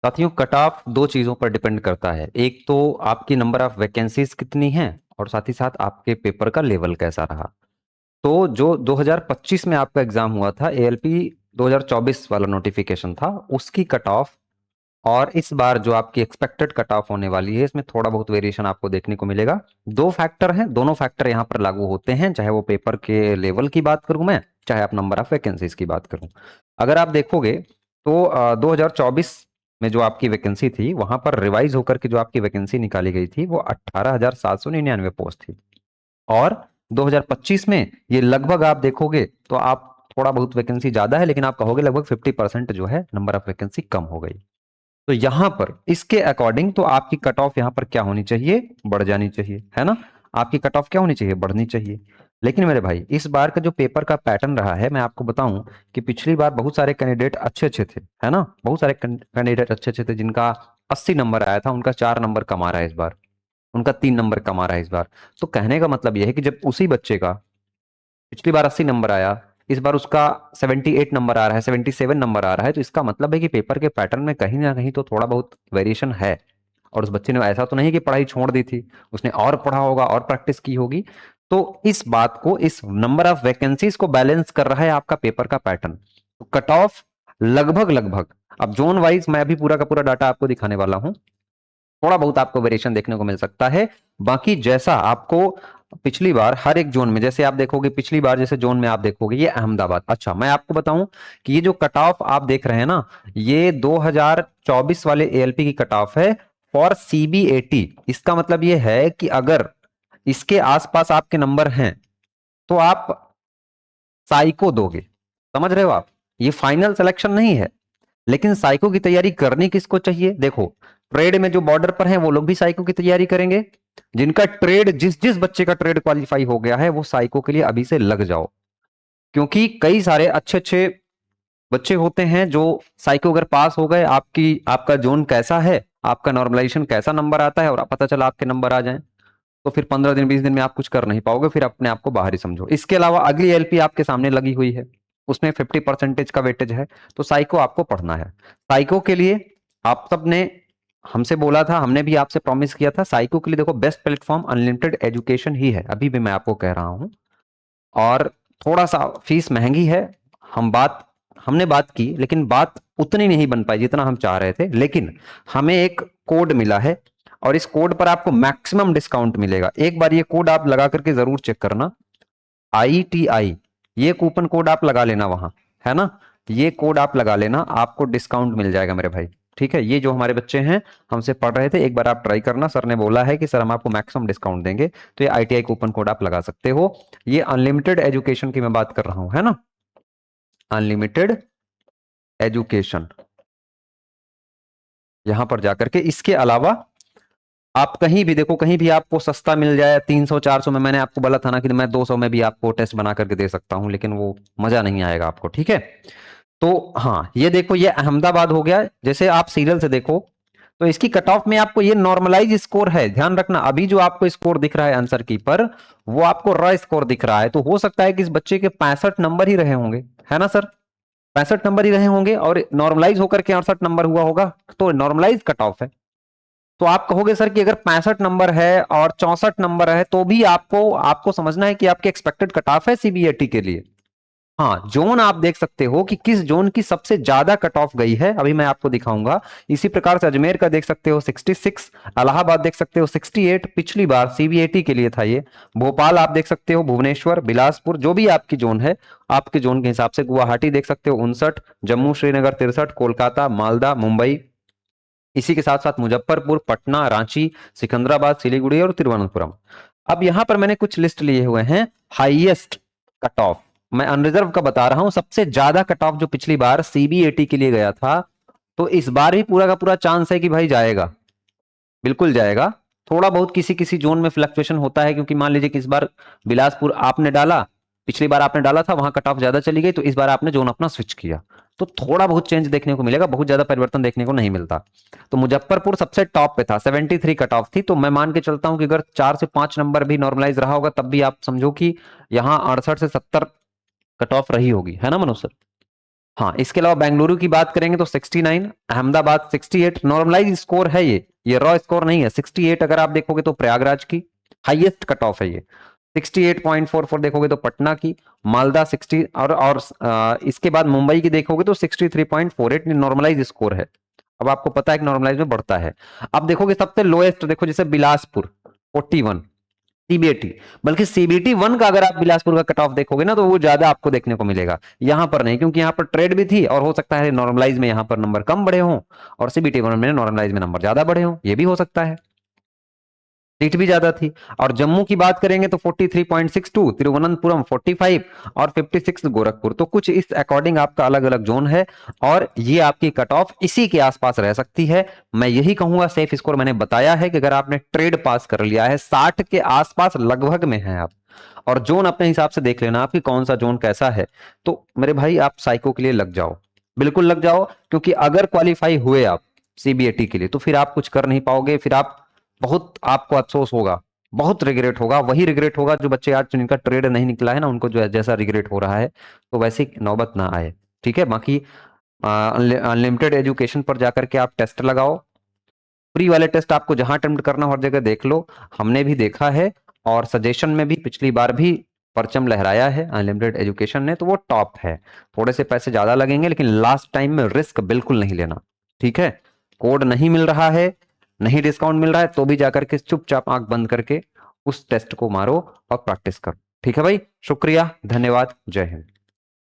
साथियों, cut off दो चीजों पर डिपेंड करता है। एक तो आपकी नंबर ऑफ वैकेंसीज कितनी हैं और साथ ही साथ आपके पेपर का लेवल कैसा रहा। तो जो 2025 में आपका एग्जाम हुआ था, एएलपी 2024 वाला नोटिफिकेशन था, उसकी कट ऑफ और इस बार जो आपकी एक्सपेक्टेड कट ऑफ होने वाली है, इसमें थोड़ा बहुत वेरिएशन आपको देखने को मिलेगा। दो फैक्टर हैं, दोनों फैक्टर यहां पर लागू होते हैं, चाहे वो पेपर के लेवल की बात करूं मैं, चाहे आप नंबर ऑफ वैकेंसीज की बात करूं। अगर आप देखोगे तो 2024 में जो आपकी वैकेंसी थी, वहां पर रिवाइज होकर के जो आपकी वैकेंसी निकाली गई थी वो 18,799 पोस्ट थी। और 2025 में ये लगभग आप देखोगे तो आप थोड़ा बहुत वैकेंसी ज्यादा है, लेकिन आप कहोगे लगभग 50% जो है नंबर ऑफ वैकेंसी कम हो गई। तो यहां पर इसके अकॉर्डिंग तो आपकी कट ऑफ यहां पर क्या होनी चाहिए, बढ़ जानी चाहिए, है ना। आपकी कट ऑफ क्या होनी चाहिए, बढ़नी चाहिए। लेकिन मेरे भाई, इस बार का जो पेपर का पैटर्न रहा है, मैं आपको बताऊं कि पिछली बार बहुत सारे कैंडिडेट अच्छे अच्छे थे, है ना। बहुत सारे कैंडिडेट अच्छे अच्छे थे जिनका 80 नंबर आया था, उनका 4 नंबर कम आ रहा है इस बार, उनका 3 नंबर कम आ रहा है इस बार। तो कहने का मतलब यह है कि जब उसी बच्चे का पिछली बार 80 नंबर आया, इस बार उसका 78 नंबर आ रहा है, 77 नंबर आ रहा है, तो इसका मतलब है कि पेपर के पैटर्न में कहीं ना कहीं तो थोड़ा बहुत वेरिएशन है। और उस बच्चे ने ऐसा तो नहीं कि पढ़ाई छोड़ दी थी, उसने और पढ़ा होगा और प्रैक्टिस की होगी। तो इस बात को, इस नंबर ऑफ वैकेंसीज को बैलेंस कर रहा है आपका पेपर का पैटर्न। तो कट ऑफ लगभग लगभग, अब जोन वाइज मैं अभी पूरा का पूरा डाटा आपको दिखाने वाला हूं, थोड़ा बहुत आपको वेरिएशन देखने को मिल सकता है। बाकी जैसा आपको पिछली बार हर एक जोन में, जैसे आप देखोगे पिछली बार जैसे जोन में आप देखोगे ये अहमदाबाद। अच्छा, मैं आपको बताऊं कि ये जो कट ऑफ आप देख रहे हैं ना, ये 2024 वाले एएलपी की कट ऑफ है फॉर सीबीएटी। इसका मतलब ये है कि अगर इसके आसपास आपके नंबर हैं तो आप साइको दोगे। समझ रहे हो आप, ये फाइनल सिलेक्शन नहीं है। लेकिन साइको की तैयारी करनी किसको चाहिए, देखो ट्रेड में जो बॉर्डर पर है वो लोग भी साइको की तैयारी करेंगे। जिनका ट्रेड, जिस जिस बच्चे का ट्रेड क्वालिफाई हो गया है, वो साइको के लिए अभी से लग जाओ। क्योंकि कई सारे अच्छे अच्छे बच्चे होते हैं जो साइको अगर पास हो गए, आपकी आपका जोन कैसा है, आपका नॉर्मलाइजेशन कैसा नंबर आता है और पता चला आपके नंबर आ जाए, तो फिर 15 दिन 20 दिन में आप कुछ कर नहीं पाओगे, फिर अपने आप को बाहर ही समझो। इसके अलावा अगली एलपी आपके सामने लगी हुई है, उसमें 50% का वेटेज है, तो साइको आपको पढ़ना है। साइको के लिए आप सबने हमसे बोला था, हमने भी आपसे प्रॉमिस किया था, साइको के लिए देखो बेस्ट प्लेटफॉर्म अनलिमिटेड एजुकेशन ही है, अभी भी मैं आपको कह रहा हूं। और थोड़ा सा फीस महंगी है। हमने बात की, लेकिन बात उतनी नहीं बन पाई जितना हम चाह रहे थे। लेकिन हमें एक कोड मिला है और इस कोड पर आपको मैक्सिमम डिस्काउंट मिलेगा। एक बार ये कोड आप लगा करके जरूर चेक करना, ITI, ये कूपन कोड आप लगा लेना वहां, है ना। ये कोड आप लगा लेना, आपको डिस्काउंट मिल जाएगा मेरे भाई। ठीक है, ये जो हमारे बच्चे हैं हमसे पढ़ रहे थे, एक बार आप ट्राई करना। सर ने बोला है कि सर हम आपको मैक्सिमम डिस्काउंट देंगे, तो ये ITI कूपन कोड आप लगा सकते हो। ये अनलिमिटेड एजुकेशन की मैं बात कर रहा हूं, है ना, अनलिमिटेड एजुकेशन। यहां पर जाकर के, इसके अलावा आप कहीं भी देखो, कहीं भी आपको सस्ता मिल जाए 300 400 में, मैंने आपको बोला था ना कि मैं 200 में भी आपको टेस्ट बना करके दे सकता हूं, लेकिन वो मजा नहीं आएगा आपको। ठीक है, तो हाँ, ये देखो ये अहमदाबाद हो गया। जैसे आप सीरियल से देखो तो इसकी कट ऑफ में आपको ये नॉर्मलाइज स्कोर है, ध्यान रखना। अभी जो आपको स्कोर दिख रहा है आंसर की पर, वो आपको रॉ स्कोर दिख रहा है। तो हो सकता है कि इस बच्चे के 65 नंबर ही रहे होंगे, है ना सर, 65 नंबर ही रहे होंगे और नॉर्मलाइज होकर के 68 नंबर हुआ होगा, तो नॉर्मलाइज कट ऑफ है। तो आप कहोगे सर कि अगर 65 नंबर है और 64 नंबर है तो भी आपको आपको समझना है कि आपके एक्सपेक्टेड कट ऑफ है सीबीएटी के लिए। हाँ, जोन आप देख सकते हो कि किस जोन की सबसे ज्यादा कट ऑफ गई है, अभी मैं आपको दिखाऊंगा। इसी प्रकार से अजमेर का देख सकते हो 66, इलाहाबाद देख सकते हो 68, पिछली बार सीबीएटी के लिए था ये। भोपाल आप देख सकते हो, भुवनेश्वर, बिलासपुर, जो भी आपकी जोन है, आपके जोन के हिसाब से। गुवाहाटी देख सकते हो 59, जम्मू श्रीनगर 63, कोलकाता, मालदा, मुंबई, इसी के साथ साथ मुजफ्फरपुर, पटना, रांची, सिकंदराबाद, सिलीगुड़ी और तिरुवनंतपुरम। अब यहां पर मैंने कुछ लिस्ट लिए हुए हैं हाईएस्ट कट ऑफ। मैं अनरिजर्व का बता रहा हूं, सबसे ज्यादा कट ऑफ जो पिछली बार सीबीएटी के लिए गया था, तो इस बार भी पूरा का पूरा चांस है कि भाई जाएगा, बिल्कुल जाएगा। थोड़ा बहुत किसी किसी जोन में फ्लक्चुएशन होता है, क्योंकि मान लीजिए कि इस बार बिलासपुर आपने डाला, पिछली बार आपने डाला था वहां कट ऑफ ज्यादा चली गई, तो इस बार आपने जोन अपना स्विच किया, तो थोड़ा बहुत चेंज देखने को मिलेगा, बहुत ज्यादा परिवर्तन देखने को नहीं मिलता। तो मुजफ्फरपुर सबसे टॉप पे था, 73 कट ऑफ थी। तो मैं मान के चलता हूं कि अगर 4 से 5 नंबर भी नॉर्मलाइज रहा होगा, तब भी आप समझो कि यहाँ 68 से 70 कट ऑफ रही होगी, है ना मनोज सर। हाँ, इसके अलावा बेंगलुरु की बात करेंगे तो 69, अहमदाबाद 68, नॉर्मलाइज स्कोर है ये रॉ स्कोर नहीं है। 68 अगर आप देखोगे तो प्रयागराज की हाईएस्ट कट ऑफ है ये। 68.44 देखोगे तो पटना की, मालदा 60, और इसके बाद मुंबई की देखोगे तो 63.48 नॉर्मलाइज स्कोर है। अब आपको पता है कि नॉर्मलाइज में बढ़ता है। अब देखोगे सबसे लोएस्ट देखो, जैसे बिलासपुर 41 सीबीएटी, बल्कि सीबीटी 1 का अगर आप बिलासपुर का कट ऑफ देखोगे ना तो वो ज्यादा आपको देखने को मिलेगा, यहां पर नहीं, क्योंकि यहां पर ट्रेड भी थी और हो सकता है नॉर्मलाइज में यहां पर नंबर कम बढ़े हों और सीबीटी 1 में नॉर्मलाइज में नंबर ज्यादा बढ़े हों, ये भी हो सकता है। सीट भी ज्यादा थी। और जम्मू की बात करेंगे तो 43.62, तिरुवनंतपुरम 45 और 56 गोरखपुर। तो कुछ इस अकॉर्डिंग आपका अलग अलग जोन है और ये आपकी कट ऑफ इसी के आसपास रह सकती है। मैं यही कहूंगा, सेफ स्कोर मैंने बताया है कि अगर आपने ट्रेड पास कर लिया है 60 के आसपास लगभग में है आप, और जोन अपने हिसाब से देख लेना आपकी कौन सा जोन कैसा है। तो मेरे भाई आप साइको के लिए लग जाओ, बिल्कुल लग जाओ, क्योंकि अगर क्वालिफाई हुए आप सीबीएटी के लिए तो फिर आप कुछ कर नहीं पाओगे, फिर आप बहुत आपको अफसोस होगा, बहुत रिग्रेट होगा, वही रिग्रेट होगा जो बच्चे आज जिनका ट्रेड नहीं निकला है ना उनको जो जैसा रिग्रेट हो रहा है, तो वैसी नौबत ना आए। ठीक है, बाकी अनलिमिटेड एजुकेशन पर जाकर के आप टेस्ट लगाओ, फ्री वाले टेस्ट आपको जहां अटेम्प्ट करना हो हर जगह देख लो, हमने भी देखा है और सजेशन में भी पिछली बार भी परचम लहराया है अनलिमिटेड एजुकेशन ने, तो वो टॉप है। थोड़े से पैसे ज्यादा लगेंगे लेकिन लास्ट टाइम में रिस्क बिल्कुल नहीं लेना। ठीक है, कोड नहीं मिल रहा है, नहीं डिस्काउंट मिल रहा है, तो भी जाकर के चुपचाप आंख बंद करके उस टेस्ट को मारो और प्रैक्टिस करो। ठीक है भाई, शुक्रिया, धन्यवाद, जय हिंद।